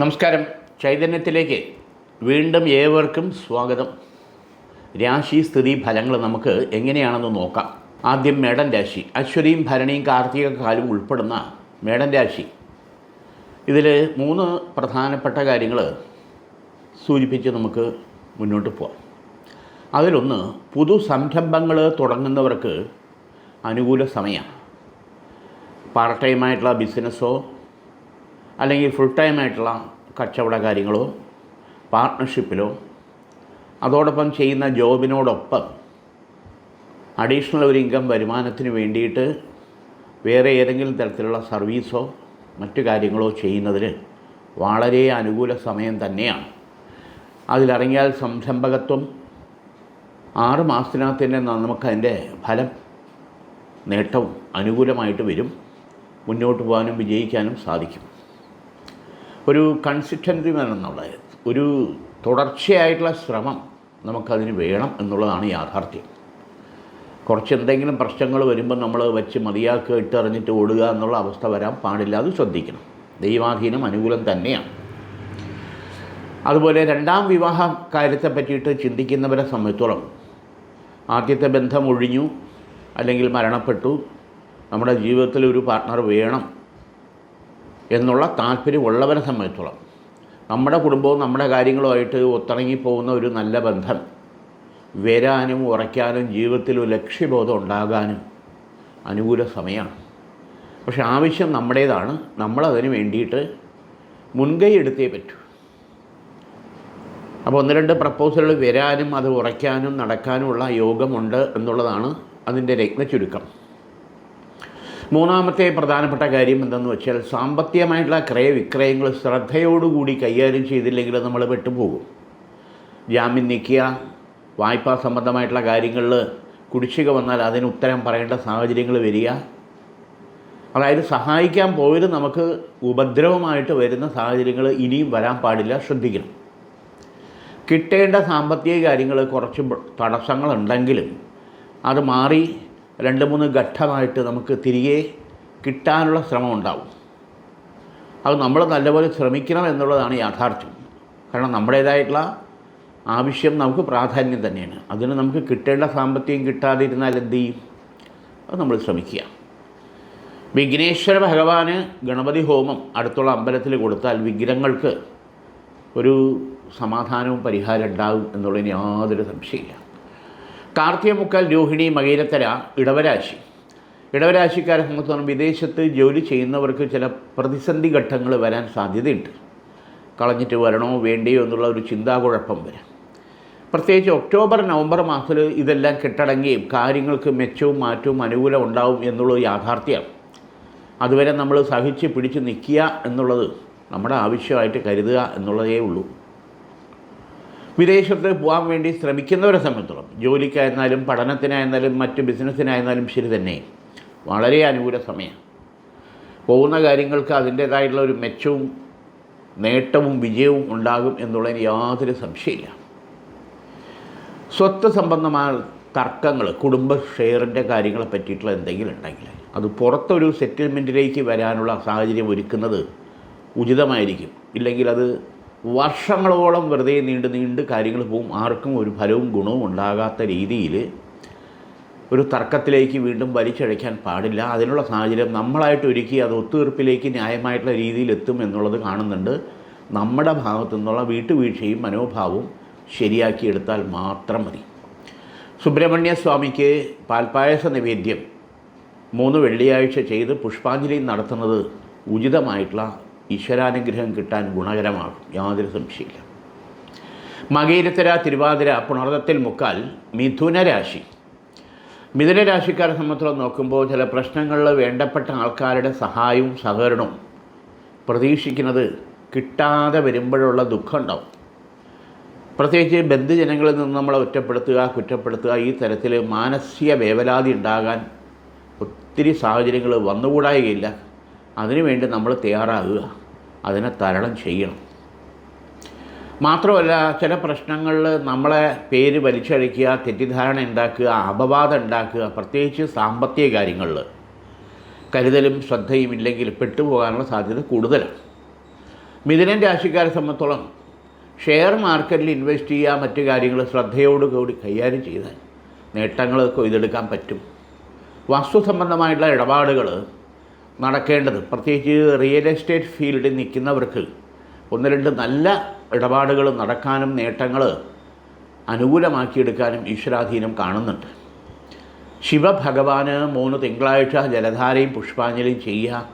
നമസ്കാരം. ചൈതന്യത്തിലേക്ക് വീണ്ടും ഏവർക്കും സ്വാഗതം. രാശി സ്ഥിതി ഫലങ്ങൾ നമുക്ക് എങ്ങനെയാണെന്ന് നോക്കാം. ആദ്യം മേടൻ രാശി. അശ്വതിയും ഭരണിയും കാർത്തിക കാലും ഉൾപ്പെടുന്ന മേടൻ രാശി. ഇതിൽ 3 പ്രധാനപ്പെട്ട കാര്യങ്ങൾ സൂചിപ്പിച്ച് നമുക്ക് മുന്നോട്ട് പോകാം. അതിലൊന്ന്, പുതു സംരംഭങ്ങൾ തുടങ്ങുന്നവർക്ക് അനുകൂല സമയമാണ്. പാർട്ട് ടൈമായിട്ടുള്ള ബിസിനസ്സോ അല്ലെങ്കിൽ ഫുൾ ടൈമായിട്ടുള്ള കച്ചവട കാര്യങ്ങളോ പാർട്ട്ണർഷിപ്പിലോ അതോടൊപ്പം ചെയ്യുന്ന ജോബിനോടൊപ്പം അഡീഷണൽ ഒരു ഇൻകം വരുമാനത്തിന് വേണ്ടിയിട്ട് വേറെ ഏതെങ്കിലും തരത്തിലുള്ള സർവീസോ മറ്റു കാര്യങ്ങളോ ചെയ്യുന്നതിന് വളരെ അനുകൂല സമയം തന്നെയാണ്. അതിലിറങ്ങിയാൽ സംരംഭകത്വം 6 മാസത്തിനകത്ത് തന്നെ നമുക്കതിൻ്റെ ഫലം നേട്ടവും അനുകൂലമായിട്ട് വരും. മുന്നോട്ട് പോകാനും വിജയിക്കാനും സാധിക്കും. ഒരു കൺസിസ്റ്റൻസി വേണമെന്നുള്ളത്, ഒരു തുടർച്ചയായിട്ടുള്ള ശ്രമം നമുക്കതിന് വേണം എന്നുള്ളതാണ് യാഥാർത്ഥ്യം. കുറച്ച് എന്തെങ്കിലും പ്രശ്നങ്ങൾ വരുമ്പോൾ നമ്മൾ വെച്ച് മതിയാക്കുക, ഇട്ടെറിഞ്ഞിട്ട് ഓടുക എന്നുള്ള അവസ്ഥ വരാൻ പാടില്ല. അത് ശ്രദ്ധിക്കണം. ദൈവാധീനം അനുകൂലം തന്നെയാണ്. അതുപോലെ രണ്ടാം വിവാഹ കാര്യത്തെ പറ്റിയിട്ട് ചിന്തിക്കുന്നവരെ സംബന്ധിച്ചോളം, ആദ്യത്തെ ബന്ധം ഒഴിഞ്ഞു അല്ലെങ്കിൽ മരണപ്പെട്ടു, നമ്മുടെ ജീവിതത്തിൽ ഒരു പാർട്ട്ണർ വേണം എന്നുള്ള താല്പര്യമുള്ളവരെ സംബന്ധിച്ചോളം, നമ്മുടെ കുടുംബവും നമ്മുടെ കാര്യങ്ങളുമായിട്ട് ഒത്തിണങ്ങിപ്പോകുന്ന ഒരു നല്ല ബന്ധം വരാനും ഉറയ്ക്കാനും ജീവിതത്തിൽ ഒരു ലക്ഷ്യബോധം ഉണ്ടാകാനും അനുകൂല സമയമാണ്. പക്ഷെ ആവശ്യം നമ്മുടേതാണ്. നമ്മളതിന് വേണ്ടിയിട്ട് മുൻകൈ എടുത്തേ പറ്റൂ. അപ്പോൾ 1-2 പ്രപ്പോസലുകൾ വരാനും അത് ഉറയ്ക്കാനും നടക്കാനുമുള്ള യോഗമുണ്ട് എന്നുള്ളതാണ് അതിൻ്റെ രത്നച്ചുരുക്കം. മൂന്നാമത്തെ പ്രധാനപ്പെട്ട കാര്യം എന്തെന്ന് വെച്ചാൽ, സാമ്പത്തികമായിട്ടുള്ള ക്രയവിക്രയങ്ങൾ ശ്രദ്ധയോടുകൂടി കൈകാര്യം ചെയ്തില്ലെങ്കിൽ നമ്മൾ പെട്ടുപോകും. ജാമ്യം നിൽക്കുക, വായ്പാ സംബന്ധമായിട്ടുള്ള കാര്യങ്ങളിൽ കുടിശ്ശിക വന്നാൽ അതിന് ഉത്തരം പറയേണ്ട സാഹചര്യങ്ങൾ വരിക, അതായത് സഹായിക്കാൻ പോയത് നമുക്ക് ഉപദ്രവമായിട്ട് വരുന്ന സാഹചര്യങ്ങൾ ഇനിയും വരാൻ പാടില്ല. ശ്രദ്ധിക്കണം. കിട്ടേണ്ട സാമ്പത്തിക കാര്യങ്ങൾ കുറച്ച് തടസ്സങ്ങളുണ്ടെങ്കിലും അത് മാറി 2-3 ഘട്ടമായിട്ട് നമുക്ക് തിരികെ കിട്ടാനുള്ള ശ്രമം ഉണ്ടാവും. അത് നമ്മൾ നല്ലപോലെ ശ്രമിക്കണം എന്നുള്ളതാണ് യാഥാർത്ഥ്യം. കാരണം നമ്മുടേതായിട്ടുള്ള ആവശ്യം നമുക്ക് പ്രാധാന്യം തന്നെയാണ്. അതിന് നമുക്ക് കിട്ടേണ്ട സാമ്പത്തികം കിട്ടാതിരുന്നാൽ എന്ത് ചെയ്യും? അത് നമ്മൾ ശ്രമിക്കുക. വിഘ്നേശ്വര ഭഗവാന് ഗണപതി ഹോമം അടുത്തുള്ള അമ്പലത്തിൽ കൊടുത്താൽ വിഘ്നങ്ങൾക്ക് ഒരു സമാധാനവും പരിഹാരം ഉണ്ടാകും എന്നുള്ളതിന് യാതൊരു സംശയമില്ല. കാർത്തിക മുക്കാൽ, രോഹിണി, മകീരത്തര, ഇടവരാശി. ഇടവരാശിക്കാരെ സംബന്ധിച്ചിടത്തോളം വിദേശത്ത് ജോലി ചെയ്യുന്നവർക്ക് ചില പ്രതിസന്ധി ഘട്ടങ്ങൾ വരാൻ സാധ്യതയുണ്ട്. കളഞ്ഞിട്ട് വരണോ വേണ്ടിയോ എന്നുള്ള ഒരു ചിന്താകുഴപ്പം വരാം. പ്രത്യേകിച്ച് ഒക്ടോബർ നവംബർ മാസത്തിൽ ഇതെല്ലാം കെട്ടടങ്ങുകയും കാര്യങ്ങൾക്ക് മെച്ചവും മാറ്റവും അനുകൂലം ഉണ്ടാവും എന്നുള്ളത് യാഥാർത്ഥ്യമാണ്. അതുവരെ നമ്മൾ സഹിച്ച് പിടിച്ച് നിൽക്കുക എന്നുള്ളത് നമ്മുടെ ആവശ്യമായിട്ട് കരുതുക എന്നുള്ളതേ ഉള്ളൂ. വിദേശത്ത് പോകാൻ വേണ്ടി ശ്രമിക്കുന്നവരെ സംബന്ധിച്ചിടത്തോളം, ജോലിക്കായിരുന്നാലും പഠനത്തിനായിരുന്നാലും മറ്റ് ബിസിനസ്സിനായിരുന്നാലും ശരി തന്നെ, വളരെ അനുകൂല സമയം. പോകുന്ന കാര്യങ്ങൾക്ക് അതിൻ്റേതായിട്ടുള്ള ഒരു മെച്ചവും നേട്ടവും വിജയവും ഉണ്ടാകും എന്നുള്ളതിന് യാതൊരു സംശയമില്ല. സ്വത്ത് സംബന്ധമായ തർക്കങ്ങൾ, കുടുംബ ഷെയറിൻ്റെ കാര്യങ്ങളെ പറ്റിയിട്ടുള്ള എന്തെങ്കിലും ഉണ്ടെങ്കിൽ അത് പുറത്തൊരു സെറ്റിൽമെൻറ്റിലേക്ക് വരാനുള്ള സാഹചര്യം ഒരുക്കുന്നത് ഉചിതമായിരിക്കും. ഇല്ലെങ്കിൽ അത് വർഷങ്ങളോളം വെറുതെ നീണ്ട് കാര്യങ്ങൾ പോവും. ആർക്കും ഒരു ഫലവും ഗുണവും ഉണ്ടാകാത്ത രീതിയിൽ ഒരു തർക്കത്തിലേക്ക് വീണ്ടും വലിച്ചഴയ്ക്കാൻ പാടില്ല. അതിനുള്ള സാഹചര്യം നമ്മളായിട്ട് ഒരുക്കി അത് ഒത്തുതീർപ്പിലേക്ക് ന്യായമായിട്ടുള്ള രീതിയിൽ എത്തും എന്നുള്ളത് കാണുന്നുണ്ട്. നമ്മുടെ ഭാഗത്തു നിന്നുള്ള വീട്ടുവീഴ്ചയും മനോഭാവവും ശരിയാക്കിയെടുത്താൽ മാത്രം മതി. സുബ്രഹ്മണ്യ സ്വാമിക്ക് പാൽപ്പായസ നിവേദ്യം 3 വെള്ളിയാഴ്ച ചെയ്ത് പുഷ്പാഞ്ജലി നടത്തുന്നത് ഉചിതമായിട്ടുള്ള ഈശ്വരാനുഗ്രഹം കിട്ടാൻ ഗുണകരമാകും. യാതൊരു സംശയമില്ല. മകീരത്തര, തിരുവാതിര, പുണർതത്തിൽ മുക്കാൽ, മിഥുനരാശി. മിഥുനരാശിക്കാരെ സംബന്ധിച്ചിടത്തോളം നോക്കുമ്പോൾ ചില പ്രശ്നങ്ങളിൽ വേണ്ടപ്പെട്ട ആൾക്കാരുടെ സഹായവും സഹകരണവും പ്രതീക്ഷിക്കുന്നത് കിട്ടാതെ വരുമ്പോഴുള്ള ദുഃഖം ഉണ്ടാവും. പ്രത്യേകിച്ച് ബന്ധുജനങ്ങളിൽ നിന്ന് നമ്മളെ ഒറ്റപ്പെടുത്തുക, കുറ്റപ്പെടുത്തുക, ഈ തരത്തിൽ മാനസിക വേവലാതി ഉണ്ടാകാൻ ഒത്തിരി സാഹചര്യങ്ങൾ വന്നുകൂടായികയില്ല. അതിനുവേണ്ടി നമ്മൾ തയ്യാറാകുക, അതിനെ തരണം ചെയ്യണം. മാത്രമല്ല, ചില പ്രശ്നങ്ങളിൽ നമ്മളെ പേര് വലിച്ചഴിക്കുക, തെറ്റിദ്ധാരണ ഉണ്ടാക്കുക, അപവാദം ഉണ്ടാക്കുക, പ്രത്യേകിച്ച് സാമ്പത്തിക കാര്യങ്ങളിൽ കരുതലും ശ്രദ്ധയും ഇല്ലെങ്കിൽ പെട്ടുപോകാനുള്ള സാധ്യത കൂടുതലാണ്. മിഥുനൻ രാശിക്കാരെ സംബന്ധിച്ചോളം ഷെയർ മാർക്കറ്റിൽ ഇൻവെസ്റ്റ് ചെയ്യുക, മറ്റു കാര്യങ്ങൾ ശ്രദ്ധയോടുകൂടി കൈകാര്യം ചെയ്താൽ നേട്ടങ്ങൾ കൊയ്തെടുക്കാൻ പറ്റും. വസ്തു സംബന്ധമായിട്ടുള്ള ഇടപാടുകൾ നടക്കേണ്ടത്, പ്രത്യേകിച്ച് റിയൽ എസ്റ്റേറ്റ് ഫീൽഡിൽ നിൽക്കുന്നവർക്ക് ഒന്ന് രണ്ട് നല്ല ഇടപാടുകൾ നടക്കാനും നേട്ടങ്ങൾ അനുകൂലമാക്കിയെടുക്കാനും ഈശ്വരാധീനം കാണുന്നുണ്ട്. ശിവഭഗവാന് 3 തിങ്കളാഴ്ച ജലധാരയും പുഷ്പാഞ്ജലിയും ചെയ്യുക.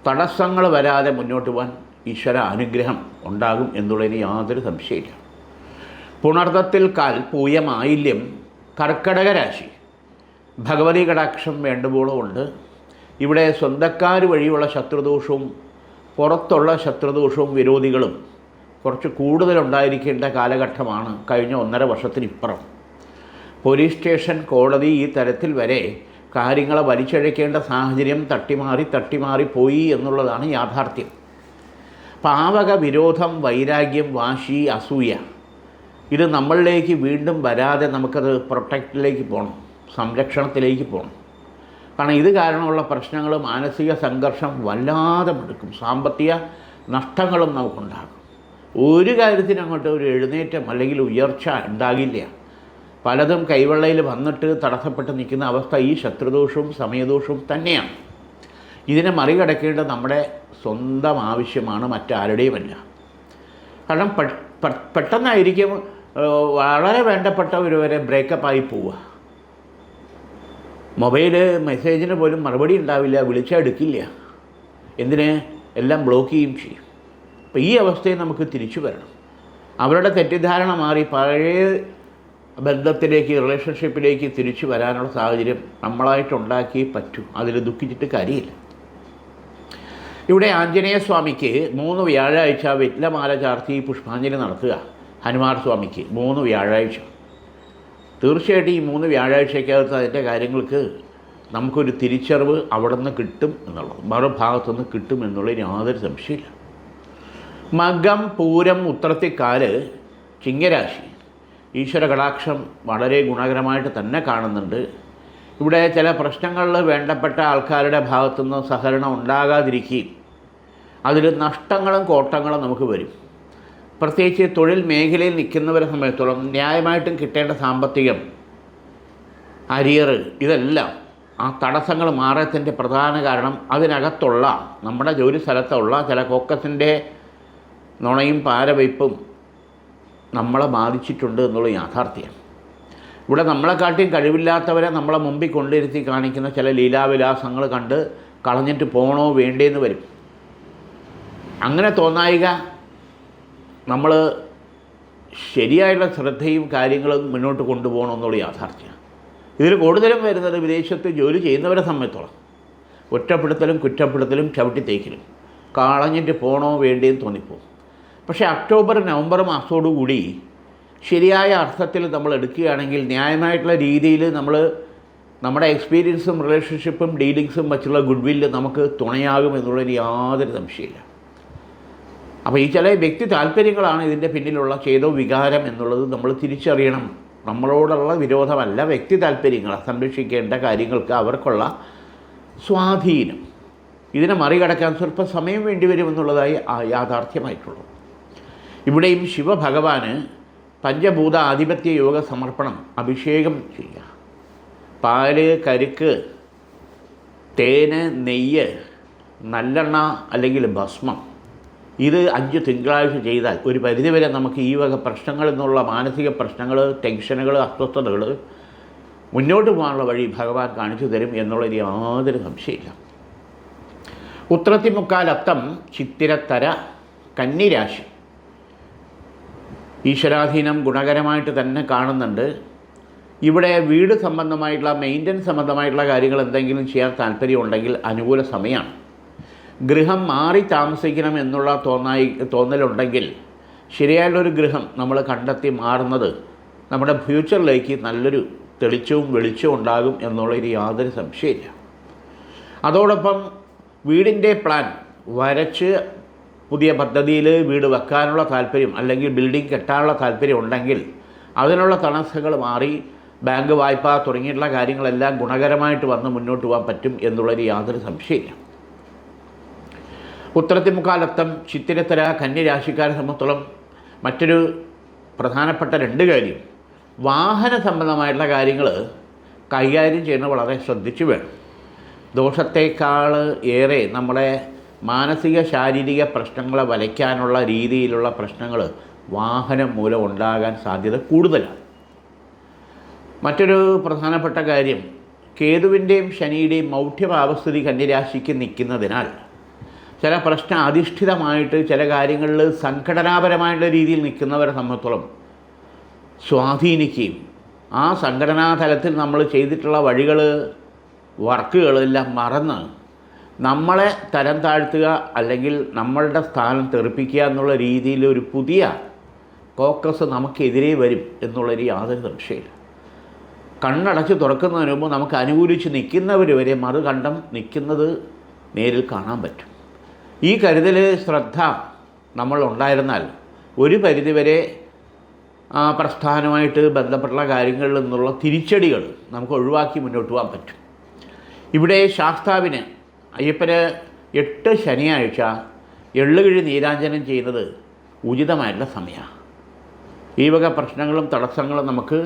തടസ്സങ്ങൾ വരാതെ മുന്നോട്ട് പോകാൻ ഈശ്വര അനുഗ്രഹം ഉണ്ടാകും എന്നുള്ളതിന് യാതൊരു സംശയമില്ല. പുണർദത്തിൽ കാൽ പൂയമായില്യം കർക്കടക രാശി. ഭഗവതി കടാക്ഷം വേണ്ടുമ്പോഴുമുണ്ട്. ഇവിടെ സ്വന്തക്കാർ വഴിയുള്ള ശത്രുദോഷവും പുറത്തുള്ള ശത്രുദോഷവും വിരോധികളും കുറച്ച് കൂടുതലുണ്ടായിരിക്കേണ്ട കാലഘട്ടമാണ് കഴിഞ്ഞ 1.5 വർഷത്തിനിപ്പുറം. പോലീസ് സ്റ്റേഷൻ, കോടതി ഈ തരത്തിൽ വരെ കാര്യങ്ങളെ വലിച്ചഴക്കേണ്ട സാഹചര്യം തട്ടിമാറി പോയി എന്നുള്ളതാണ് യാഥാർത്ഥ്യം. പാവക വിരോധം, വൈരാഗ്യം, വാശി, അസൂയ ഇത് നമ്മളിലേക്ക് വീണ്ടും വരാതെ നമുക്കത് പ്രൊട്ടക്റ്റിലേക്ക് പോകണം, സംരക്ഷണത്തിലേക്ക് പോകണം. കാരണം ഇത് കാരണമുള്ള പ്രശ്നങ്ങൾ, മാനസിക സംഘർഷം വല്ലാതെ എടുക്കും, സാമ്പത്തിക നഷ്ടങ്ങളും നമുക്കുണ്ടാകും. ഒരു കാര്യത്തിന് അങ്ങോട്ട് ഒരു എഴുന്നേറ്റം അല്ലെങ്കിൽ ഉയർച്ച ഉണ്ടാകില്ല. പലതും കൈവെള്ളയിൽ വന്നിട്ട് തടസ്സപ്പെട്ട് നിൽക്കുന്ന അവസ്ഥ ഈ ശത്രുദോഷവും സമയദോഷവും തന്നെയാണ്. ഇതിനെ മറികടക്കേണ്ടത് നമ്മുടെ സ്വന്തം ആവശ്യമാണ്, മറ്റാരുടെയുമല്ല. കാരണം പെട്ടെന്നായിരിക്കും വളരെ വേണ്ടപ്പെട്ടവർ വരെ ബ്രേക്കപ്പായി പോവുക. മൊബൈല് മെസ്സേജിന് പോലും മറുപടി ഉണ്ടാവില്ല, വിളിച്ചാൽ എടുക്കില്ല, എന്തിന് എല്ലാം ബ്ലോക്ക് ചെയ്യും. അപ്പോൾ ഈ അവസ്ഥയിൽ നമുക്ക് തിരിച്ചു വരണം. അവരുടെ തെറ്റിദ്ധാരണ മാറി പഴയ ബന്ധത്തിലേക്ക്, റിലേഷൻഷിപ്പിലേക്ക് തിരിച്ചു വരാനുള്ള സാഹചര്യം നമ്മളായിട്ടുണ്ടാക്കിയേ പറ്റൂ. അതിൽ ദുഃഖിച്ചിട്ട് കാര്യമില്ല. ഇവിടെ ആഞ്ജനേയ സ്വാമിക്ക് 3 വ്യാഴാഴ്ച വെറ്റിലമാല ചാർത്തി പുഷ്പാഞ്ജലി നടത്തുക. ഹനുമാൻ സ്വാമിക്ക് 3 വ്യാഴാഴ്ച. തീർച്ചയായിട്ടും ഈ 3 വ്യാഴാഴ്ചക്കകത്ത് അതിൻ്റെ കാര്യങ്ങൾക്ക് നമുക്കൊരു തിരിച്ചറിവ് അവിടെ നിന്ന് കിട്ടും എന്നുള്ളത്, മറുഭാഗത്തുനിന്ന് കിട്ടും എന്നുള്ളതിന് യാതൊരു സംശയമില്ല. മകം, പൂരം, ഉത്രത്തിക്കാല്, ചിങ്ങരാശി. ഈശ്വര കടാക്ഷം വളരെ ഗുണകരമായിട്ട് തന്നെ കാണുന്നുണ്ട്. ഇവിടെ ചില പ്രശ്നങ്ങളിൽ വേണ്ടപ്പെട്ട ആൾക്കാരുടെ ഭാഗത്തുനിന്ന് സഹകരണം ഉണ്ടാകാതിരിക്കുകയും അതിൽ നഷ്ടങ്ങളും കോട്ടങ്ങളും നമുക്ക് വരും. പ്രത്യേകിച്ച് തൊഴിൽ മേഖലയിൽ നിൽക്കുന്നവരെ സംബന്ധിച്ചിടത്തോളം ന്യായമായിട്ടും കിട്ടേണ്ട സാമ്പത്തികം, അരിയർ, ഇതെല്ലാം ആ തടസ്സങ്ങൾ മാറത്തിൻ്റെ പ്രധാന കാരണം അതിനകത്തുള്ള നമ്മുടെ ജോലി സ്ഥലത്തുള്ള ചില കോക്കസിൻ്റെ നുണയും പാരവയ്പ്പും നമ്മളെ ബാധിച്ചിട്ടുണ്ട് എന്നുള്ള യാഥാർത്ഥ്യം. ഇവിടെ നമ്മളെക്കാട്ടിയും കഴിവില്ലാത്തവരെ നമ്മളെ മുമ്പിൽ കൊണ്ടിരുത്തി കാണിക്കുന്ന ചില ലീലാവിലാസങ്ങൾ കണ്ട് കളഞ്ഞിട്ട് പോകണോ വേണ്ടേന്ന് വരും. അങ്ങനെ തോന്നായിക നമ്മൾ ശരിയായുള്ള ശ്രദ്ധയും കാര്യങ്ങളും മുന്നോട്ട് കൊണ്ടുപോകണമെന്നുള്ള യാഥാർത്ഥ്യമാണ്. ഇതിൽ കൂടുതലും വരുന്നത് വിദേശത്ത് ജോലി ചെയ്യുന്നവരെ സംബന്ധിച്ചോളം ഒറ്റപ്പെടുത്തലും കുറ്റപ്പെടുത്തലും ചവിട്ടിത്തേക്കലും കളഞ്ഞിട്ട് പോകണോ വേണ്ടേന്ന് തോന്നിപ്പോകും. പക്ഷേ ഒക്ടോബർ നവംബർ മാസത്തോടുകൂടി ശരിയായ അർത്ഥത്തിൽ നമ്മൾ എടുക്കുകയാണെങ്കിൽ ന്യായമായിട്ടുള്ള രീതിയിൽ നമ്മുടെ എക്സ്പീരിയൻസും റിലേഷൻഷിപ്പും ഡീലിങ്സും വച്ചുള്ള ഗുഡ് വില്ല് നമുക്ക് തുണയാകും എന്നുള്ളതിന് യാതൊരു സംശയമില്ല. അപ്പോൾ ഈ ചില വ്യക്തി താല്പര്യങ്ങളാണ് ഇതിൻ്റെ പിന്നിലുള്ള ചേതോ വികാരം എന്നുള്ളത് നമ്മൾ തിരിച്ചറിയണം. നമ്മളോടുള്ള വിരോധമല്ല, വ്യക്തി താല്പര്യങ്ങളെ സംരക്ഷിക്കേണ്ട കാര്യങ്ങൾക്ക് അവർക്കുള്ള സ്വാധീനം. ഇതിനെ മറികടക്കാൻ സ്വല്പം സമയം വേണ്ടി വരുമെന്നുള്ളതായി യാഥാർത്ഥ്യമായിട്ടുള്ളൂ. ഇവിടെയും ശിവഭഗവാന് പഞ്ചഭൂത ആധിപത്യ യോഗ സമർപ്പണം, അഭിഷേകം ചെയ്യുക. പാല്, കരിക്ക്, തേന്, നെയ്യ്, നല്ലെണ്ണ അല്ലെങ്കിൽ ഭസ്മം, ഇത് 5 തിങ്കളാഴ്ച ചെയ്താൽ ഒരു പരിധിവരെ നമുക്ക് ഈ വക പ്രശ്നങ്ങളിൽ നിന്നുള്ള മാനസിക പ്രശ്നങ്ങൾ, ടെൻഷനുകൾ, അസ്വസ്ഥതകൾ മുന്നോട്ട് പോകാനുള്ള വഴി ഭഗവാൻ കാണിച്ചു തരും എന്നുള്ളതിൽ യാതൊരു സംശയമില്ല. ഉത്രത്തിമുക്കാൽ അത്തം, ചിത്തിരത്തര, കന്നിരാശി. ഈശ്വരാധീനം ഗുണകരമായിട്ട് തന്നെ കാണുന്നുണ്ട്. ഇവിടെ വീട് സംബന്ധമായിട്ടുള്ള മെയിൻ്റനൻസ് സംബന്ധമായിട്ടുള്ള കാര്യങ്ങൾ എന്തെങ്കിലും ചെയ്യാൻ താല്പര്യമുണ്ടെങ്കിൽ അനുകൂല സമയമാണ്. ഗൃഹം മാറി താമസിക്കണം എന്നുള്ള തോന്നലുണ്ടെങ്കിൽ ശരിയായുള്ളൊരു ഗൃഹം നമ്മൾ കണ്ടെത്തി മാറുന്നത് നമ്മുടെ ഫ്യൂച്ചറിലേക്ക് നല്ലൊരു തെളിച്ചവും വെളിച്ചവും ഉണ്ടാകും എന്നുള്ളതിൽ യാതൊരു സംശയമില്ല. അതോടൊപ്പം വീടിൻ്റെ പ്ലാൻ വരച്ച് പുതിയ പദ്ധതിയിൽ വീട് വെക്കാനുള്ള താല്പര്യം അല്ലെങ്കിൽ ബിൽഡിംഗ് കെട്ടാനുള്ള താല്പര്യം ഉണ്ടെങ്കിൽ അതിനുള്ള തടസ്സങ്ങൾ മാറി ബാങ്ക് വായ്പ തുടങ്ങിയിട്ടുള്ള കാര്യങ്ങളെല്ലാം ഗുണകരമായിട്ട് വന്ന് മുന്നോട്ട് പോകാൻ പറ്റും എന്നുള്ളതിൽ യാതൊരു സംശയമില്ല. ഉത്രത്തിമുക്കാലത്തം ചിത്തിരത്തര കന്യരാശിക്കാരെ സംബന്ധിച്ചോളം മറ്റൊരു പ്രധാനപ്പെട്ട 2 കാര്യം, വാഹന സംബന്ധമായിട്ടുള്ള കാര്യങ്ങൾ കൈകാര്യം ചെയ്യുന്നത് വളരെ ശ്രദ്ധിച്ചു വേണം. ദോഷത്തേക്കാൾ ഏറെ നമ്മുടെ മാനസിക ശാരീരിക പ്രശ്നങ്ങളെ വലയ്ക്കാനുള്ള രീതിയിലുള്ള പ്രശ്നങ്ങൾ വാഹനം മൂലം ഉണ്ടാകാൻ സാധ്യത കൂടുതലാണ്. മറ്റൊരു പ്രധാനപ്പെട്ട കാര്യം, കേതുവിൻ്റെയും ശനിയുടെയും മൗഢ്യഭാവസ്ഥിതി കന്യരാശിക്ക് നിൽക്കുന്നതിനാൽ ചില പ്രശ്നാധിഷ്ഠിതമായിട്ട് ചില കാര്യങ്ങളിൽ സംഘടനാപരമായിട്ടുള്ള രീതിയിൽ നിൽക്കുന്നവരെ സംബന്ധിച്ചോളം സ്വാധീനിക്കുകയും ആ സംഘടനാ തലത്തിൽ നമ്മൾ ചെയ്തിട്ടുള്ള വർക്കുകളെല്ലാം മറന്ന് നമ്മളെ തരം താഴ്ത്തുക അല്ലെങ്കിൽ നമ്മളുടെ സ്ഥാനം തെറിപ്പിക്കുക എന്നുള്ള രീതിയിൽ ഒരു പുതിയ ഫോക്കസ് നമുക്കെതിരെ വരും എന്നുള്ളൊരു യാതൊരു സംശയമില്ല. കണ്ണടച്ച് തുറക്കുന്നതിന് മുമ്പ് നമുക്ക് അനുകൂലിച്ച് നിൽക്കുന്നവർ വരെ മറുകണ്ഠം നിൽക്കുന്നത് നേരിൽ കാണാൻ പറ്റും. ഈ കരുതൽ ശ്രദ്ധ നമ്മൾ ഉണ്ടായിരുന്നാൽ ഒരു പരിധിവരെ പ്രസ്ഥാനമായിട്ട് ബന്ധപ്പെട്ടുള്ള കാര്യങ്ങളിൽ നിന്നുള്ള തിരിച്ചടികൾ നമുക്ക് ഒഴിവാക്കി മുന്നോട്ട് പോകാൻ പറ്റും. ഇവിടെ ശാസ്താവിന് അയ്യപ്പന് 8 ശനിയാഴ്ച എള്ളുകിഴി നീരാഞ്ജനം ചെയ്യുന്നത് ഉചിതമായിട്ടുള്ള സമയമാണ്. ഈ വക പ്രശ്നങ്ങളും തടസ്സങ്ങളും നമുക്ക്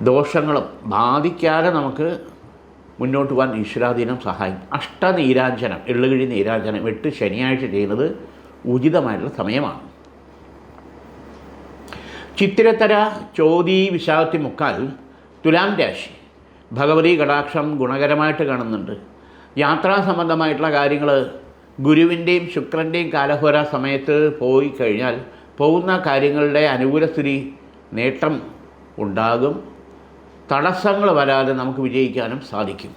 ദോഷങ്ങളും ബാധിക്കാതെ നമുക്ക് മുന്നോട്ട് പോകാൻ ഈശ്വരാധീനം സഹായിക്കും. അഷ്ടനീരാഞ്ജനം, എള്ളുകിഴി നീരാഞ്ജനം 8 ശനിയാഴ്ച ചെയ്യുന്നത് ഉചിതമായിട്ടുള്ള സമയമാണ്. ചിത്തിരത്തര ചോതി വിശാഖത്തി മുക്കാൽ തുലാം രാശി ഭഗവതി കടാക്ഷം ഗുണകരമായിട്ട് കാണുന്നുണ്ട്. യാത്രാ സംബന്ധമായിട്ടുള്ള കാര്യങ്ങൾ ഗുരുവിൻ്റെയും ശുക്രൻ്റെയും കാലഹോര സമയത്ത് പോയി കഴിഞ്ഞാൽ പോകുന്ന കാര്യങ്ങളുടെ അനുകൂലസ്ഥിതി നേട്ടം ഉണ്ടാകും. തടസ്സങ്ങൾ വരാതെ നമുക്ക് വിജയിക്കാനും സാധിക്കും.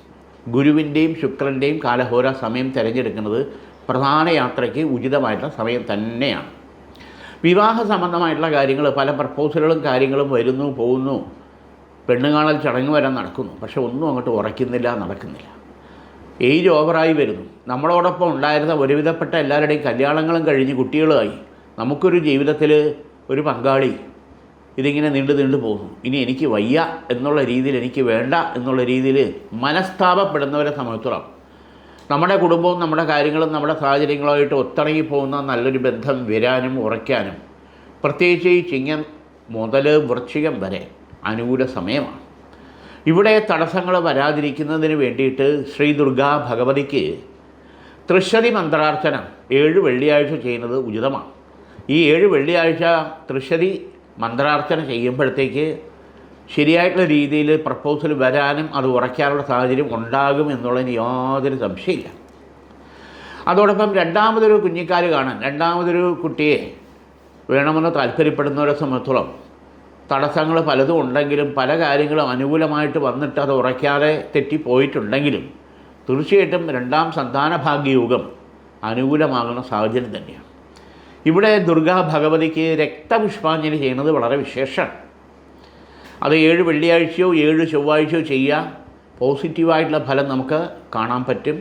ഗുരുവിൻ്റെയും ശുക്രൻ്റെയും കാലഹോര സമയം തിരഞ്ഞെടുക്കുന്നത് പ്രധാന യാത്രയ്ക്ക് ഉചിതമായിട്ടുള്ള സമയം തന്നെയാണ്. വിവാഹ സംബന്ധമായിട്ടുള്ള കാര്യങ്ങൾ പല പ്രപ്പോസലുകളും കാര്യങ്ങളും വരുന്നു പോകുന്നു, പെണ്ണുകാണൽ ചടങ്ങ് വരെ നടക്കുന്നു, പക്ഷെ ഒന്നും അങ്ങോട്ട് ഉറയ്ക്കുന്നില്ല, നടക്കുന്നില്ല. ഏജ് ഓവറായി വരുന്നു. നമ്മളോടൊപ്പം ഉണ്ടായിരുന്ന ഒരുവിധപ്പെട്ട എല്ലാവരുടെയും കല്യാണങ്ങളും കഴിഞ്ഞ് കുട്ടികളുമായി നമുക്കൊരു ജീവിതത്തിൽ ഒരു പങ്കാളി ഇതിങ്ങനെ നീണ്ടു പോകുന്നു. ഇനി എനിക്ക് വയ്യ എന്നുള്ള രീതിയിൽ, എനിക്ക് വേണ്ട എന്നുള്ള രീതിയിൽ മനസ്താപപ്പെടുന്നവരെ സംബന്ധിച്ചിടത്തോളം നമ്മുടെ കുടുംബവും നമ്മുടെ കാര്യങ്ങളും നമ്മുടെ സാഹചര്യങ്ങളുമായിട്ട് ഒത്തിണങ്ങി പോകുന്ന നല്ലൊരു ബന്ധം വരാനും ഉറയ്ക്കാനും പ്രത്യേകിച്ച് ഈ ചിങ്ങം മുതൽ വൃശ്ചികം വരെ അനുകൂല സമയമാണ്. ഇവിടെ തടസ്സങ്ങൾ വരാതിരിക്കുന്നതിന് വേണ്ടിയിട്ട് ശ്രീ ദുർഗാ ഭഗവതിക്ക് തൃശ്ശതി മന്ത്രാർച്ചന 7 വെള്ളിയാഴ്ച ചെയ്യുന്നത് ഉചിതമാണ്. ഈ 7 വെള്ളിയാഴ്ച തൃശ്ശതി മന്ത്രാർച്ചന ചെയ്യുമ്പോഴത്തേക്ക് ശരിയായിട്ടുള്ള രീതിയിൽ പ്രപ്പോസൽ വരാനും അത് ഉറയ്ക്കാനുള്ള സാഹചര്യം ഉണ്ടാകും എന്നുള്ളതിന് യാതൊരു സംശയമില്ല. അതോടൊപ്പം രണ്ടാമതൊരു കുഞ്ഞിക്കാല് കാണാൻ, രണ്ടാമതൊരു കുട്ടിയെ വേണമെന്ന് താല്പര്യപ്പെടുന്നവരെ സംബന്ധിച്ചോളം തടസ്സങ്ങൾ പലതും ഉണ്ടെങ്കിലും പല കാര്യങ്ങളും അനുകൂലമായിട്ട് വന്നിട്ട് അത് ഉറയ്ക്കാതെ തെറ്റിപ്പോയിട്ടുണ്ടെങ്കിലും തീർച്ചയായിട്ടും 2ാം സന്താന ഭാഗ്യയോഗം അനുകൂലമാകുന്ന സാഹചര്യം തന്നെയാണ്. ഇവിടെ ദുർഗാ ഭഗവതിക്ക് രക്തപുഷ്പാഞ്ജലി ചെയ്യുന്നത് വളരെ വിശേഷമാണ്. അത് 7 വെള്ളിയാഴ്ചയോ 7 ചൊവ്വാഴ്ചയോ ചെയ്യുക. പോസിറ്റീവായിട്ടുള്ള ഫലം നമുക്ക് കാണാൻ പറ്റും.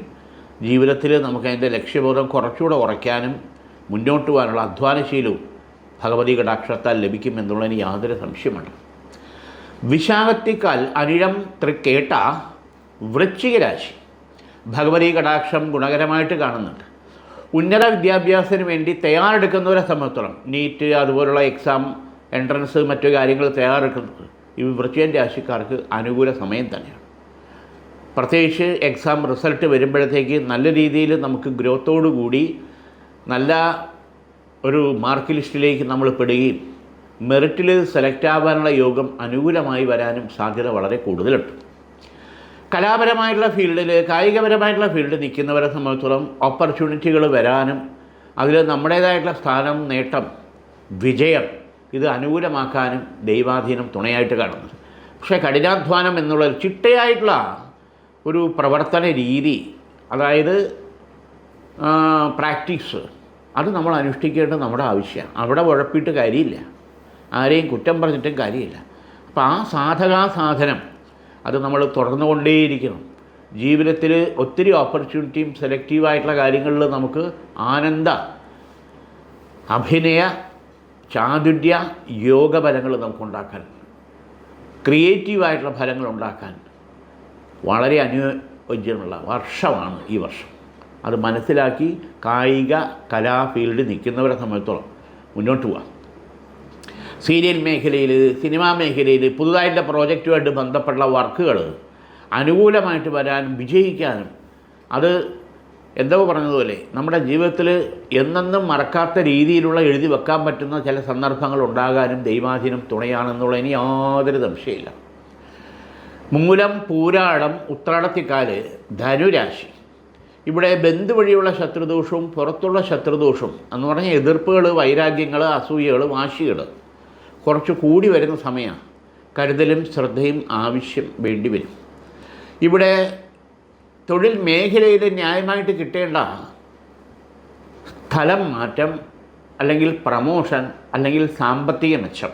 ജീവിതത്തിൽ നമുക്ക് അതിൻ്റെ ലക്ഷ്യബോധം കുറച്ചുകൂടെ ഉറയ്ക്കാനും മുന്നോട്ട് പോകാനുള്ള അധ്വാനശീലവും ഭഗവതി കടാക്ഷത്താൽ ലഭിക്കും എന്നുള്ളതിന് യാതൊരു സംശയമുണ്ട്. വിശാഖത്തിക്കാൽ അനിഴം തൃക്കേട്ട വൃശ്ചിക രാശി ഭഗവതി കടാക്ഷം ഗുണകരമായിട്ട് കാണുന്നുണ്ട്. ഉന്നത വിദ്യാഭ്യാസത്തിന് വേണ്ടി തയ്യാറെടുക്കുന്നവരെ സംബന്ധിച്ചിടത്തോളം നീറ്റ് അതുപോലുള്ള എക്സാം എൻട്രൻസ് മറ്റു കാര്യങ്ങൾ തയ്യാറെടുക്കുന്നത് ഈ വൃശ്ചിക രാശിക്കാർക്ക് അനുകൂല സമയം തന്നെയാണ്. പ്രത്യേകിച്ച് എക്സാം റിസൾട്ട് വരുമ്പോഴത്തേക്ക് നല്ല രീതിയിൽ നമുക്ക് ഗ്രോത്തോടു കൂടി നല്ല ഒരു മാർക്ക് ലിസ്റ്റിലേക്ക് നമ്മൾ പെടുകയും മെറിറ്റിൽ സെലക്ട് ആവാനുള്ള യോഗം അനുകൂലമായി വരാനും സാധ്യത വളരെ കൂടുതലുണ്ട്. കലാപരമായിട്ടുള്ള ഫീൽഡിൽ കായികപരമായിട്ടുള്ള ഫീൽഡിൽ നിൽക്കുന്നവരെ സംബന്ധിച്ചിടത്തോളം ഓപ്പർച്യൂണിറ്റികൾ വരാനും അതിൽ നമ്മുടേതായിട്ടുള്ള സ്ഥാനം, നേട്ടം, വിജയം ഇത് അനുകൂലമാക്കാനും ദൈവാധീനം തുണയായിട്ട് കാണുന്നു. പക്ഷേ കഠിനാധ്വാനം എന്നുള്ള ചിട്ടയായിട്ടുള്ള ഒരു പ്രവർത്തന രീതി, അതായത് പ്രാക്ടീസ്, അത് നമ്മൾ അനുഷ്ഠിക്കേണ്ടത് നമ്മുടെ ആവശ്യമാണ്. അവിടെ ഉഴപ്പിയിട്ട് കാര്യമില്ല, ആരെയും കുറ്റം പറഞ്ഞിട്ടും കാര്യമില്ല. അപ്പോൾ ആ സാധനം അത് നമ്മൾ തുടർന്നുകൊണ്ടേയിരിക്കണം. ജീവിതത്തിൽ ഒത്തിരി ഓപ്പർച്യൂണിറ്റിയും സെലക്റ്റീവായിട്ടുള്ള കാര്യങ്ങളിൽ നമുക്ക് ആനന്ദ, അഭിനയ, ചാതുര്യ, യോഗ ഫലങ്ങൾ നമുക്കുണ്ടാക്കാൻ, ക്രിയേറ്റീവായിട്ടുള്ള ഫലങ്ങൾ ഉണ്ടാക്കാൻ വളരെ അനുയോജ്യമുള്ള വർഷമാണ് ഈ വർഷം. അത് മനസ്സിലാക്കി കായിക കലാ ഫീൽഡിൽ നിൽക്കുന്നവരെ സംബന്ധിച്ചോളം മുന്നോട്ട് പോകാം. സീരിയൽ മേഖലയിൽ, സിനിമാ മേഖലയിൽ പുതുതായിട്ടുള്ള പ്രോജക്റ്റുമായിട്ട് ബന്ധപ്പെട്ട വർക്കുകൾ അനുകൂലമായിട്ട് വരാനും വിജയിക്കാനും, അത് എന്തോ പറഞ്ഞതുപോലെ നമ്മുടെ ജീവിതത്തിൽ എന്നെന്നും മറക്കാത്ത രീതിയിലുള്ള എഴുതി വെക്കാൻ പറ്റുന്ന ചില സന്ദർഭങ്ങൾ ഉണ്ടാകാനും ദൈവാധീനം തുണയാണെന്നുള്ളതിന് യാതൊരു സംശയമില്ല. മൂലം, പൂരാടം, ഉത്രാടത്തിക്കാല്, ധനുരാശി. ഇവിടെ ബന്ധു വഴിയുള്ള ശത്രുദോഷവും പുറത്തുള്ള ശത്രുദോഷവും എന്ന് പറഞ്ഞാൽ എതിർപ്പുകൾ, വൈരാഗ്യങ്ങൾ, അസൂയകൾ, വാശികൾ കുറച്ച് കൂടി വരുന്ന സമയമാണ്. കരുതലും ശ്രദ്ധയും ആവശ്യം വേണ്ടി വരും. ഇവിടെ തൊഴിൽ മേഖലയിൽ ന്യായമായിട്ട് കിട്ടേണ്ട സ്ഥലം മാറ്റം, അല്ലെങ്കിൽ പ്രമോഷൻ, അല്ലെങ്കിൽ സാമ്പത്തിക മെച്ചം,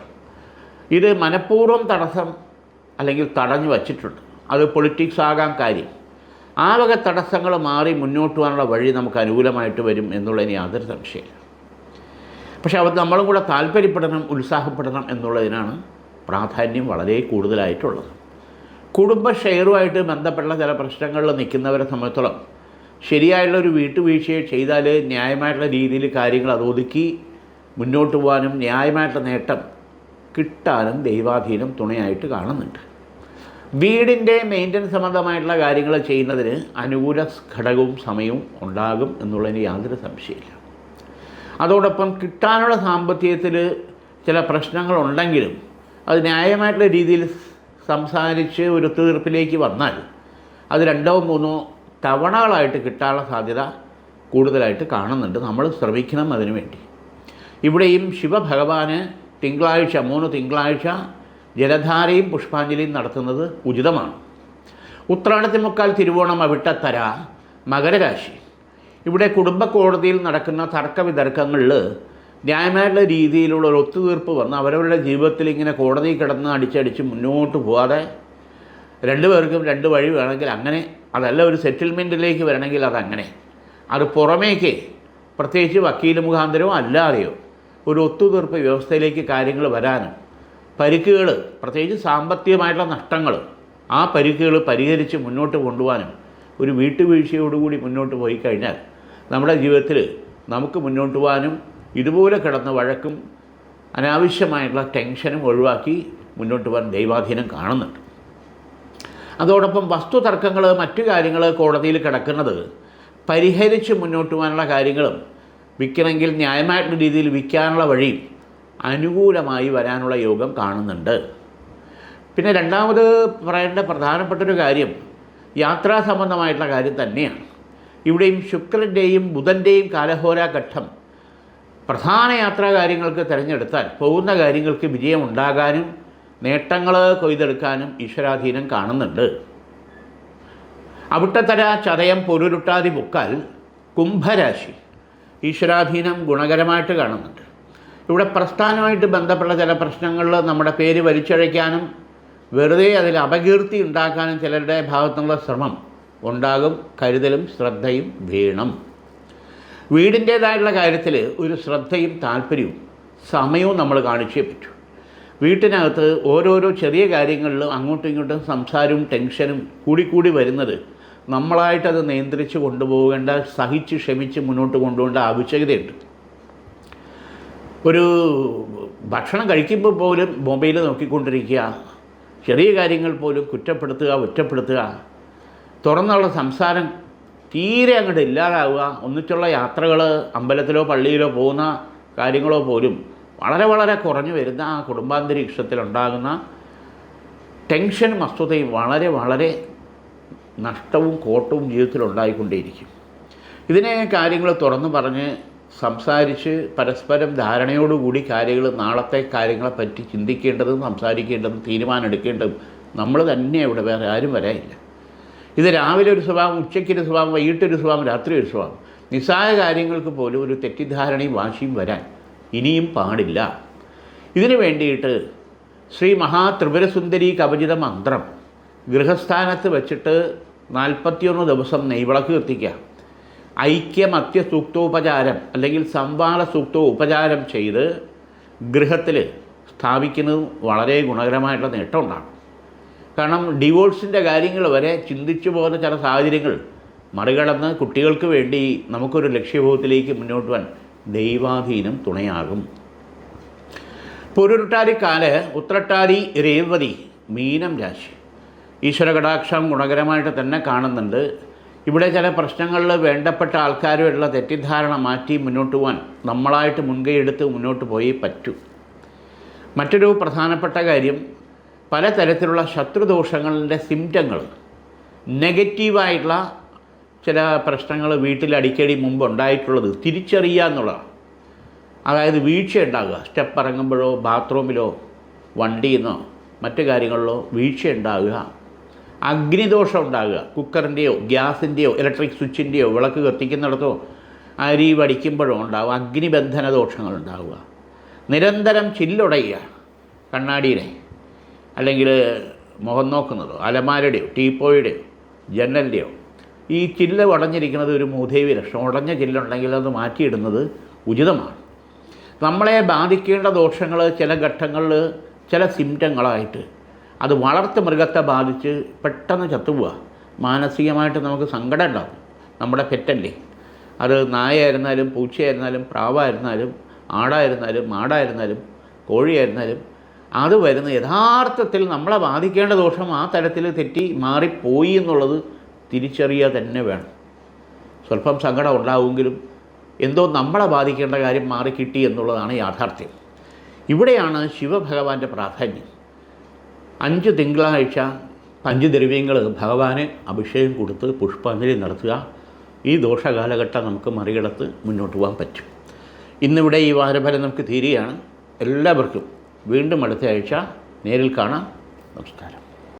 ഇത് മനഃപൂർവ്വം തടസ്സം അല്ലെങ്കിൽ തടഞ്ഞു വച്ചിട്ടുണ്ട്. അത് പൊളിറ്റിക്സ് ആകാൻ കാര്യം. ആ വക തടസ്സങ്ങൾ മാറി മുന്നോട്ട് പോകാനുള്ള വഴി നമുക്ക് അനുകൂലമായിട്ട് വരും എന്നുള്ളതിന് യാതൊരു സംശയമില്ല. പക്ഷേ അത് നമ്മളും കൂടെ താല്പര്യപ്പെടണം, ഉത്സാഹപ്പെടണം എന്നുള്ളതിനാണ് പ്രാധാന്യം വളരെ കൂടുതലായിട്ടുള്ളത്. കുടുംബ ഷെയറുമായിട്ട് ബന്ധപ്പെട്ട ചില പ്രശ്നങ്ങളിൽ നിൽക്കുന്നവരെ സംബന്ധിച്ചോളം ശരിയായുള്ളൊരു വീട്ടുവീഴ്ചയെ ചെയ്താൽ ന്യായമായിട്ടുള്ള രീതിയിൽ കാര്യങ്ങൾ അത് ഒതുക്കി മുന്നോട്ട് പോകാനും ന്യായമായിട്ടുള്ള നേട്ടം കിട്ടാനും ദൈവാധീനം തുണയായിട്ട് കാണുന്നുണ്ട്. വീടിൻ്റെ മെയിൻ്റനൻസ് സംബന്ധമായിട്ടുള്ള കാര്യങ്ങൾ ചെയ്യുന്നതിന് അനുകൂല ഘടകവും സമയവും ഉണ്ടാകും എന്നുള്ളതിന് യാതൊരു സംശയമില്ല. അതോടൊപ്പം കിട്ടാനുള്ള സാമ്പത്തികത്തിൽ ചില പ്രശ്നങ്ങളുണ്ടെങ്കിലും അത് ന്യായമായിട്ടുള്ള രീതിയിൽ സംസാരിച്ച് ഒരു ഒത്തുതീർപ്പിലേക്ക് വന്നാൽ അത് 2 or 3 തവണകളായിട്ട് കിട്ടാനുള്ള സാധ്യത കൂടുതലായിട്ട് കാണുന്നുണ്ട്. നമ്മൾ ശ്രമിക്കണം അതിനു വേണ്ടി. ഇവിടെയും ശിവഭഗവാന് തിങ്കളാഴ്ച 3 തിങ്കളാഴ്ച ജലധാരയും പുഷ്പാഞ്ജലിയും നടത്തുന്നത് ഉചിതമാണ്. ഉത്രാടത്തിമുക്കാൽ, തിരുവോണം, അവിട്ടത്തര, മകരരാശി. ഇവിടെ കുടുംബ കോടതിയിൽ നടക്കുന്ന തർക്കവിതർക്കങ്ങളിൽ ന്യായമായിട്ടുള്ള രീതിയിലുള്ള ഒരു ഒത്തുതീർപ്പ് വന്ന് അവരവരുടെ ജീവിതത്തിൽ ഇങ്ങനെ കോടതി കിടന്ന് അടിച്ചടിച്ച് മുന്നോട്ട് പോകാതെ 2 പേർക്കും 2 വഴി വേണമെങ്കിൽ അങ്ങനെ, അതല്ല ഒരു സെറ്റിൽമെൻറ്റിലേക്ക് വരണമെങ്കിൽ അതങ്ങനെ, അത് പുറമേക്ക് പ്രത്യേകിച്ച് വക്കീൽ മുഖാന്തരമോ അല്ലാതെയോ ഒരു ഒത്തുതീർപ്പ് വ്യവസ്ഥയിലേക്ക് കാര്യങ്ങൾ വരാനും പരിക്കുകൾ, പ്രത്യേകിച്ച് സാമ്പത്തികമായിട്ടുള്ള നഷ്ടങ്ങൾ, ആ പരിക്കുകൾ പരിഹരിച്ച് മുന്നോട്ട് കൊണ്ടുപോകാനും ഒരു വീട്ടുവീഴ്ചയോടുകൂടി മുന്നോട്ട് പോയി കഴിഞ്ഞാൽ നമ്മുടെ ജീവിതത്തിൽ നമുക്ക് മുന്നോട്ട് പോകാനും ഇതുപോലെ കിടന്ന വഴക്കും അനാവശ്യമായിട്ടുള്ള ടെൻഷനും ഒഴിവാക്കി മുന്നോട്ട് പോകാൻ ദൈവാധീനം കാണുന്നുണ്ട്. അതോടൊപ്പം വസ്തുതർക്കങ്ങൾ, മറ്റു കാര്യങ്ങൾ കോടതിയിൽ കിടക്കുന്നത് പരിഹരിച്ച് മുന്നോട്ട് പോകാനുള്ള കാര്യങ്ങളും വിൽക്കണമെങ്കിൽ ന്യായമായിട്ടുള്ള രീതിയിൽ വിൽക്കാനുള്ള വഴിയും അനുകൂലമായി വരാനുള്ള യോഗം കാണുന്നുണ്ട്. പിന്നെ രണ്ടാമത് പറയേണ്ട പ്രധാനപ്പെട്ടൊരു കാര്യം യാത്രാ സംബന്ധമായിട്ടുള്ള കാര്യം തന്നെയാണ്. ഇവിടെയും ശുക്രൻ്റെയും ബുധൻ്റെയും കാലഹോരാഘട്ടം പ്രധാന യാത്രാ കാര്യങ്ങൾക്ക് തിരഞ്ഞെടുത്താൽ പോകുന്ന കാര്യങ്ങൾക്ക് വിജയമുണ്ടാകാനും നേട്ടങ്ങൾ കൊയ്തെടുക്കാനും ഈശ്വരാധീനം കാണുന്നുണ്ട്. അവിട്ടത്തര, ചതയം, പൊരുരുട്ടാതി, മുക്കാൽ, കുംഭരാശി. ഈശ്വരാധീനം ഗുണകരമായിട്ട് കാണുന്നുണ്ട്. ഇവിടെ പ്രസ്ഥാനമായിട്ട് ബന്ധപ്പെട്ട ചില പ്രശ്നങ്ങളിൽ നമ്മുടെ പേര് വലിച്ചഴയ്ക്കാനും വെറുതെ അതിൽ അപകീർത്തി ഉണ്ടാക്കാനും ചിലരുടെ ഭാഗത്തുനിന്നുള്ള ശ്രമം ഉണ്ടാകും. കരുതലും ശ്രദ്ധയും വേണം. വീടിൻ്റേതായിട്ടുള്ള കാര്യത്തിൽ ഒരു ശ്രദ്ധയും താല്പര്യവും സമയവും നമ്മൾ കാണിച്ചേ പറ്റൂ. വീട്ടിനകത്ത് ഓരോരോ ചെറിയ കാര്യങ്ങളിലും അങ്ങോട്ടും ഇങ്ങോട്ടും സംസാരവും ടെൻഷനും കൂടിക്കൂടി വരുന്നത് നമ്മളായിട്ടത് നിയന്ത്രിച്ച് കൊണ്ടുപോകേണ്ട, സഹിച്ച് ക്ഷമിച്ച് മുന്നോട്ട് കൊണ്ടുപോകേണ്ട ആവശ്യകതയുണ്ട്. ഒരു ഭക്ഷണം കഴിക്കുമ്പോൾ പോലും മൊബൈൽ നോക്കിക്കൊണ്ടിരിക്കുക, ചെറിയ കാര്യങ്ങൾ പോലും കുറ്റപ്പെടുത്തുക, ഒറ്റപ്പെടുത്തുക, തുറന്നുള്ള സംസാരം തീരെ അങ്ങോട്ട് ഇല്ലാതാവുക, ഒന്നിച്ചുള്ള യാത്രകൾ, അമ്പലത്തിലോ പള്ളിയിലോ പോകുന്ന കാര്യങ്ങളോ പോലും വളരെ വളരെ കുറഞ്ഞു വരുന്ന ആ കുടുംബാന്തരീക്ഷത്തിലുണ്ടാകുന്ന ടെൻഷനും അസ്വസ്ഥതയും വളരെ വളരെ നഷ്ടവും കോട്ടവും ജീവിതത്തിലുണ്ടായിക്കൊണ്ടേയിരിക്കും. ഇതിനെ കാര്യങ്ങൾ തുറന്നു പറഞ്ഞ് സംസാരിച്ച് പരസ്പരം ധാരണയോടുകൂടി കാര്യങ്ങൾ, നാളത്തെ കാര്യങ്ങളെപ്പറ്റി ചിന്തിക്കേണ്ടതും സംസാരിക്കേണ്ടതും തീരുമാനമെടുക്കേണ്ടതും നമ്മൾ തന്നെ ഇവിടെ, വേറെ ആരും വരാനില്ല. ഇത് രാവിലെ ഒരു സ്വഭാവം, ഉച്ചയ്ക്കൊരു സ്വഭാവം, വൈകിട്ടൊരു സ്വഭാവം, രാത്രി ഒരു സ്വഭാവം. നിസ്സാര കാര്യങ്ങൾക്ക് പോലും ഒരു തെറ്റിദ്ധാരണയും വാശിയും വരാൻ ഇനിയും പാടില്ല. ഇതിനു വേണ്ടിയിട്ട് ശ്രീ മഹാത്രിപുരസുന്ദരി കവചിത മന്ത്രം ഗൃഹസ്ഥാനത്ത് വെച്ചിട്ട് 41 ദിവസം നെയ്വിളക്ക് കത്തിക്കുക. ഐക്യമത്യ സൂക്തോപചാരം അല്ലെങ്കിൽ സംവാദ സൂക്തോപചാരം ചെയ്ത് ഗൃഹത്തിൽ സ്ഥാപിക്കുന്നത് വളരെ ഗുണകരമായിട്ടുള്ള നേട്ടം ഉണ്ടാകും. കാരണം ഡിവോഴ്സിൻ്റെ കാര്യങ്ങൾ വരെ ചിന്തിച്ചു പോകുന്ന ചില സാഹചര്യങ്ങൾ മറികടന്ന് കുട്ടികൾക്ക് വേണ്ടി നമുക്കൊരു ലക്ഷ്യബോധത്തിലേക്ക് മുന്നോട്ട് പോകാൻ ദൈവാധീനം തുണയാകും. പൊരുരുട്ടാതിക്കാല് ഉത്രട്ടാതി രേവതി മീനം രാശി ഈശ്വരകടാക്ഷം ഗുണകരമായിട്ട് തന്നെ കാണുന്നുണ്ട്. ഇവിടെ ചില പ്രശ്നങ്ങളിൽ വേണ്ടപ്പെട്ട ആൾക്കാരുമായിട്ടുള്ള തെറ്റിദ്ധാരണ മാറ്റി മുന്നോട്ട് പോകാൻ നമ്മളായിട്ട് മുൻകൈ എടുത്ത് മുന്നോട്ട് പോയേ പറ്റൂ. മറ്റൊരു പ്രധാനപ്പെട്ട കാര്യം, പലതരത്തിലുള്ള ശത്രുദോഷങ്ങളുടെ സിംറ്റങ്ങൾ, നെഗറ്റീവായിട്ടുള്ള ചില പ്രശ്നങ്ങൾ വീട്ടിൽ അടിക്കടി മുമ്പ് ഉണ്ടായിട്ടുള്ളത് തിരിച്ചറിയുക എന്നുള്ളതാണ്. അതായത് വീഴ്ച ഉണ്ടാകുക, സ്റ്റെപ്പ് ഇറങ്ങുമ്പോഴോ ബാത്റൂമിലോ വണ്ടിയിൽ നിന്നോ മറ്റു കാര്യങ്ങളിലോ വീഴ്ച ഉണ്ടാകുക, അഗ്നിദോഷം ഉണ്ടാകുക, കുക്കറിൻ്റെയോ ഗ്യാസിൻ്റെയോ ഇലക്ട്രിക് സ്വിച്ചിൻ്റെയോ വിളക്ക് കത്തിക്കുന്നിടത്തോ അരി വടിക്കുമ്പോഴോ ഉണ്ടാകുക അഗ്നിബന്ധന ദോഷങ്ങൾ ഉണ്ടാവുക, നിരന്തരം ചില്ലുടയുക, കണ്ണാടിയുടെ അല്ലെങ്കിൽ മുഖം നോക്കുന്നതോ അലമാരയുടെയോ ടീപ്പോയുടെയോ ജനലിൻ്റെയോ ഈ ചില്ല് ഉടഞ്ഞിരിക്കുന്നത് ഒരു മൂദേവി ലക്ഷണം. ഉടഞ്ഞ ചില്ലുണ്ടെങ്കിൽ അത് മാറ്റിയിടുന്നത് ഉചിതമാണ്. നമ്മളെ ബാധിക്കേണ്ട ദോഷങ്ങൾ ചില ഘട്ടങ്ങളിൽ ചില സിംറ്റങ്ങളായിട്ട് അത് വളർത്തു മൃഗത്തെ ബാധിച്ച് പെട്ടെന്ന് ചത്തുപോവുക, മാനസികമായിട്ട് നമുക്ക് സങ്കടം ഉണ്ടാകും. നമ്മുടെ പെറ്റല്ലേ, അത് നായയായിരുന്നാലും പൂച്ചയായിരുന്നാലും പ്രാവായിരുന്നാലും ആടായിരുന്നാലും മാടായിരുന്നാലും കോഴിയായിരുന്നാലും അത് വരുന്ന യഥാർത്ഥത്തിൽ നമ്മളെ ബാധിക്കേണ്ട ദോഷം ആ തരത്തിൽ തെറ്റി മാറിപ്പോയി എന്നുള്ളത് തിരിച്ചറിയുക തന്നെ വേണം. സ്വല്പം സങ്കടം ഉണ്ടാവുമെങ്കിലും എന്തോ നമ്മളെ ബാധിക്കേണ്ട കാര്യം മാറിക്കിട്ടി എന്നുള്ളതാണ് യാഥാർത്ഥ്യം. ഇവിടെയാണ് ശിവഭഗവാന്റെ പ്രാധാന്യം. 5 തിങ്കളാഴ്ച പഞ്ചദ്രവ്യങ്ങൾ ഭഗവാന് അഭിഷേകം കൊടുത്ത് പുഷ്പാഞ്ജലി നടത്തുക. ഈ ദോഷകാലഘട്ടം നമുക്ക് മറികടത്ത് മുന്നോട്ട് പോകാൻ പറ്റും. ഇന്നിവിടെ ഈ വാരഫലം നമുക്ക് തീരുകയാണ്. എല്ലാവർക്കും വീണ്ടും അടുത്ത ആഴ്ച നേരിൽ കാണാം. നമസ്കാരം.